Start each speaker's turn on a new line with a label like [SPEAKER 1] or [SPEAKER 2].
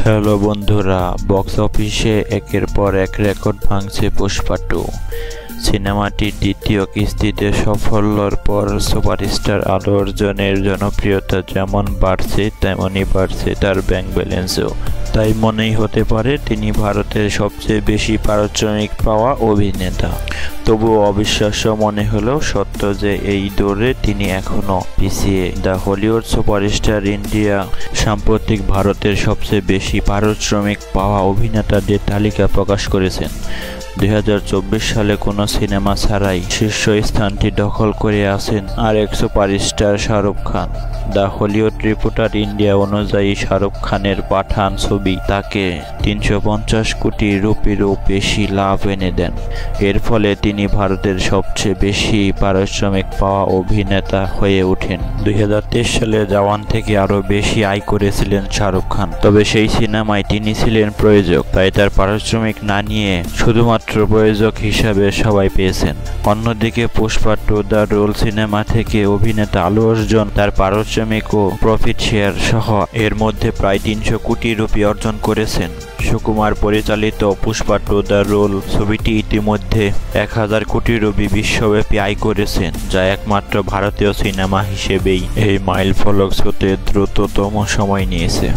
[SPEAKER 1] Hello বন্ধুরা, box অফিসে একের পর এক রেকর্ড ভাঙছে পুষ্পা 2। সিনেমাটির দ্বিতীয় কিস্তিতে সাফল্যের পর সুপারস্টার আলু অর্জুনের জনপ্রিয়তা যেমন বাড়ছে তেমনই বাড়ছে তার ব্যাংক ব্যালেন্সও। তাই মনেই হতে পারে তিনি ভারতের সবচেয়ে বেশি পারিশ্রমিক পাওয়া অভিনেতা। তবুও অবিশ্বাস্য মনে হলেও সত্য যে এই দৌড়ে তিনি এখনও পিছিয়ে। দ্য হলিউড সুপারস্টার ইন্ডিয়া সাম্প্রতিক ভারতের সবচেয়ে বেশি পারিশ্রমিক পাওয়া অভিনেতাদের তালিকা প্রকাশ করেছেন। 2024 সালে কোনো সিনেমা ছাড়াই শীর্ষ স্থানটি দখল করে আছেন আরেক superstar Shahrukh Khan. The Hollywood reporter India অনুযায়ী শাহরুখ খানের পাঠান ছবি তাকে 350 কোটি রুপিরও বেশি লাভ এনে দেন। এর ফলে তিনি ভারতের সবচেয়ে বেশি পারিশ্রমিক পাওয়া অভিনেতা হয়ে ওঠেন। 2023 সালে জওয়ান থেকে আরও বেশি আয় করেছিলেন শাহরুখ খান, তবে সেই সিনেমায় তিনি ছিলেন প্রযোজক, তাই তার পারিশ্রমিক না নিয়ে শুধুমাত্র প্রযোজক হিসাবে সবাই পেয়েছেন। অন্যদিকে পুষ্পা 2 দ্য রোল সিনেমা থেকে অভিনেতা আলু অর্জুন তার পারিশ্রমিক ও প্রফিট শেয়ার সহ এর মধ্যে প্রায় 300 কোটি রুপি অর্জন করেছেন। সুকুমার পরিচালিত পুষ্পা 2 দ্য রোল ছবিটি ইতিমধ্যে 1000 কোটি রুপি বিশ্বব্যাপী আয় করেছেন, যা একমাত্র ভারতীয় সিনেমা হিসেবেই এই মাইলফলক ছুঁতে দ্রুততম সময় নিয়েছে।